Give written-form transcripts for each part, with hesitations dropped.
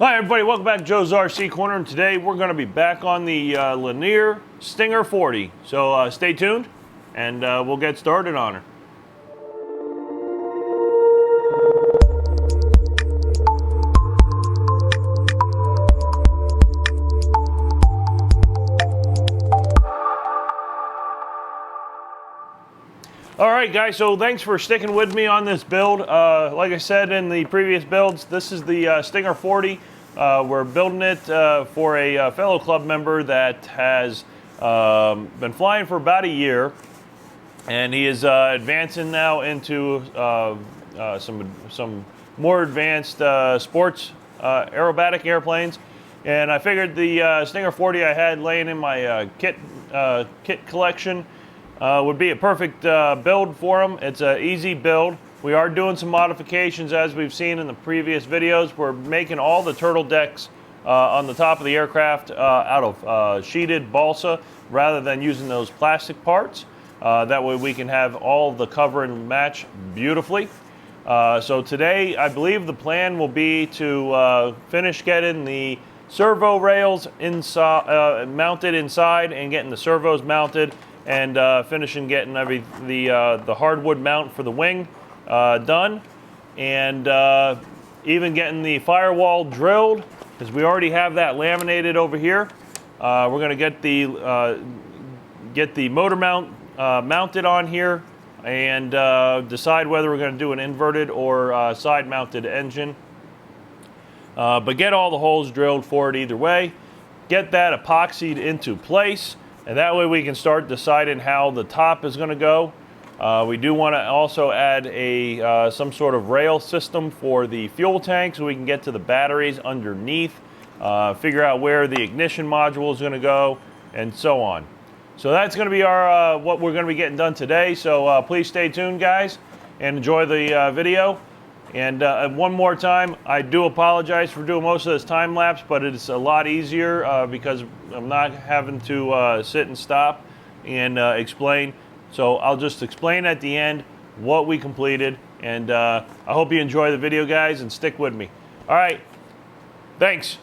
Hi everybody, welcome back to Joe's RC Corner, and today we're going to be back on the Lanier Stinger 40. So stay tuned, and we'll get started on her. All right, guys, so thanks for sticking with me on this build. Like I said in the previous builds, this is the Stinger 40. We're building it for a fellow club member that has been flying for about a year, and he is advancing now into some more advanced sports aerobatic airplanes. And I figured the Stinger 40 I had laying in my kit collection would be a perfect build for him. It's an easy build. We are doing some modifications as we've seen in the previous videos. We're making all the turtle decks on the top of the aircraft out of sheeted balsa rather than using those plastic parts. That way we can have all the cover and match beautifully. So today I believe the plan will be to finish getting the servo rails mounted inside and getting the servos mounted, and finishing getting the hardwood mount for the wing done, and even getting the firewall drilled, because we already have that laminated over here. We're going to get the motor mount mounted on here, and decide whether we're going to do an inverted or side mounted engine. But get all the holes drilled for it either way. Get that epoxied into place, and that way we can start deciding how the top is going to go. We do want to also add some sort of rail system for the fuel tank so we can get to the batteries underneath, figure out where the ignition module is going to go, and so on. So that's going to be our what we're going to be getting done today. So please stay tuned, guys, and enjoy the video. And one more time, I do apologize for doing most of this time lapse, but it's a lot easier because I'm not having to sit and stop and explain. So I'll just explain at the end what we completed, and I hope you enjoy the video, guys, and stick with me. All right, thanks.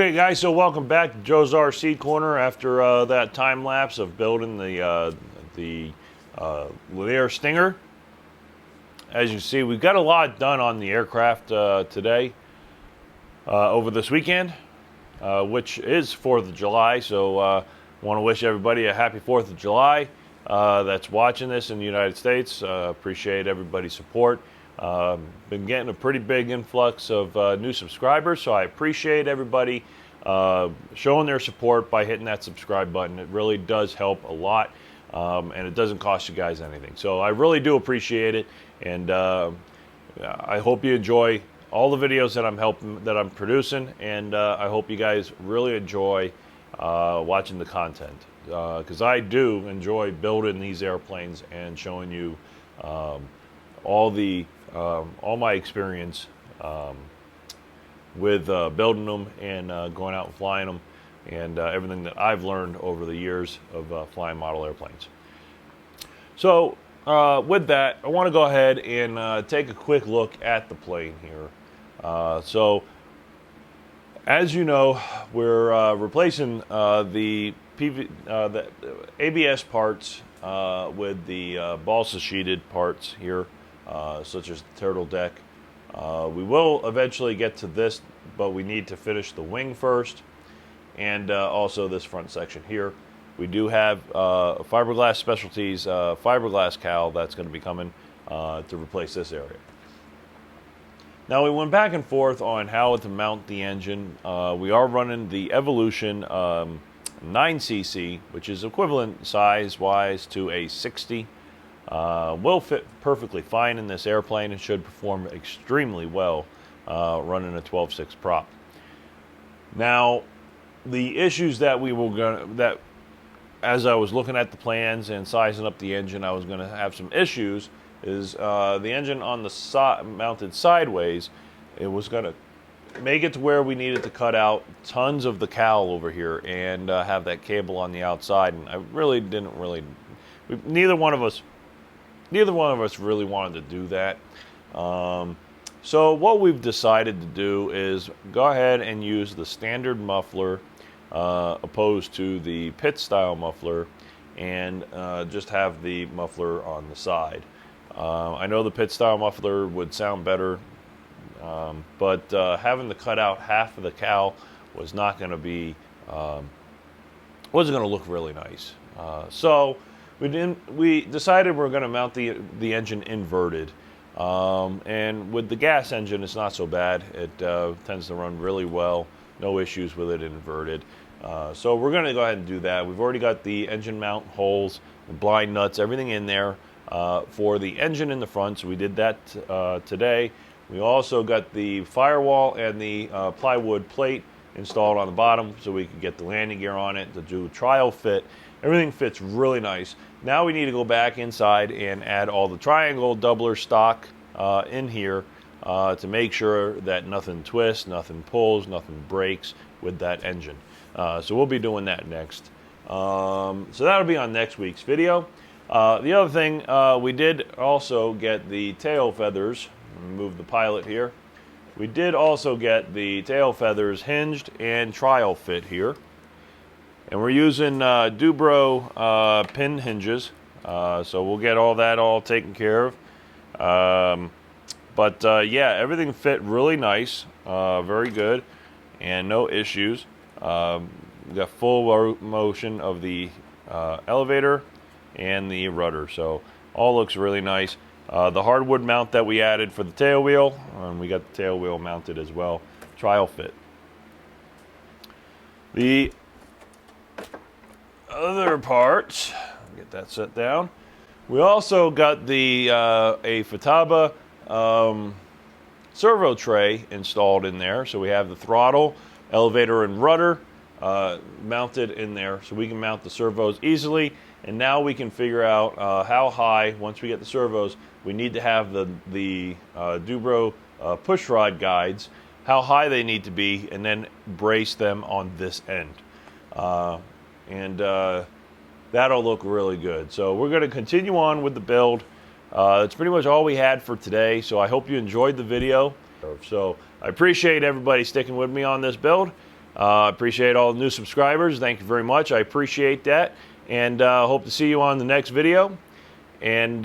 Okay, guys, so welcome back to Joe's RC Corner after that time lapse of building the Lanier Stinger. As you see, we've got a lot done on the aircraft today, over this weekend, which is 4th of July. So I want to wish everybody a happy 4th of July that's watching this in the United States. Appreciate everybody's support. Been getting a pretty big influx of new subscribers, so I appreciate everybody showing their support by hitting that subscribe button. It really does help a lot, and it doesn't cost you guys anything. So I really do appreciate it, and I hope you enjoy all the videos that I'm producing, and I hope you guys really enjoy watching the content, because I do enjoy building these airplanes and showing you all my experience with building them and going out and flying them, and everything that I've learned over the years of flying model airplanes. So with that, I want to go ahead and take a quick look at the plane here. So as you know, we're replacing the ABS parts with the balsa sheeted parts here, such as the turtle deck. We will eventually get to this, but we need to finish the wing first, and also this front section here. We do have Fiberglass Specialties fiberglass cowl that's going to be coming to replace this area. Now, we went back and forth on how to mount the engine. We are running the Evolution 9cc, which is equivalent size-wise to a 60. Will fit perfectly fine in this airplane and should perform extremely well running a 12.6 prop. Now, the issues that as I was looking at the plans and sizing up the engine, I was going to have some issues. Is the engine on the mounted sideways? It was going to make it to where we needed to cut out tons of the cowl over here and have that cable on the outside, and I really didn't neither one of us really wanted to do that. So what we've decided to do is go ahead and use the standard muffler opposed to the pit style muffler, and just have the muffler on the side. I know the pit style muffler would sound better, but having to cut out half of the cowl was not going to be wasn't going to look really nice. So we decided we're going to mount the engine inverted, and with the gas engine it's not so bad. It tends to run really well, no issues with it inverted. So we're going to go ahead and do that. We've already got the engine mount holes, the blind nuts, everything in there for the engine in the front, so we did that today. We also got the firewall and the plywood plate installed on the bottom so we could get the landing gear on it to do a trial fit. Everything fits really nice. Now we need to go back inside and add all the triangle doubler stock in here to make sure that nothing twists, nothing pulls, nothing breaks with that engine. So we'll be doing that next. So that'll be on next week's video. The other thing, we did also get the tail feathers. Move the pilot here. We did also get the tail feathers hinged and trial fit here. And we're using Dubro pin hinges, so we'll get all that taken care of. Yeah, everything fit really nice, very good, and no issues. We got full motion of the elevator and the rudder, so all looks really nice. The hardwood mount that we added for the tail wheel, and we got the tail wheel mounted as well, trial fit. The other parts, get that set down. We also got the a Futaba servo tray installed in there, so we have the throttle, elevator, and rudder mounted in there, so we can mount the servos easily. And now we can figure out how high, once we get the servos, we need to have the Dubro push rod guides, how high they need to be, and then brace them on this end. That'll look really good. So we're going to continue on with the build. That's pretty much all we had for today, so I hope you enjoyed the video. So I appreciate everybody sticking with me on this build. Appreciate all the new subscribers. Thank you very much. I appreciate that. And hope to see you on the next video. And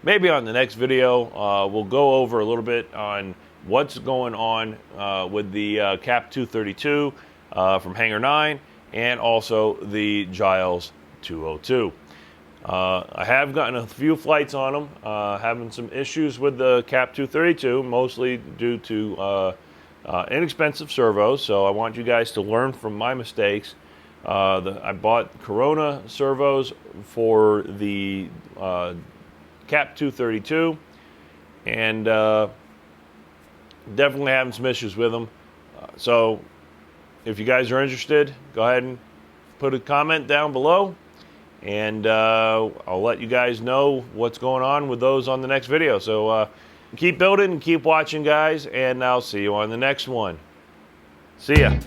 maybe on the next video, we'll go over a little bit on what's going on with the Cap 232 from Hangar 9 and also the Giles 202. I have gotten a few flights on them, having some issues with the Cap 232, mostly due to inexpensive servos, so I want you guys to learn from my mistakes. I bought Corona servos for the Cap 232, and definitely having some issues with them. So if you guys are interested, go ahead and put a comment down below, and I'll let you guys know what's going on with those on the next video. So keep building and keep watching, guys, and I'll see you on the next one. See ya.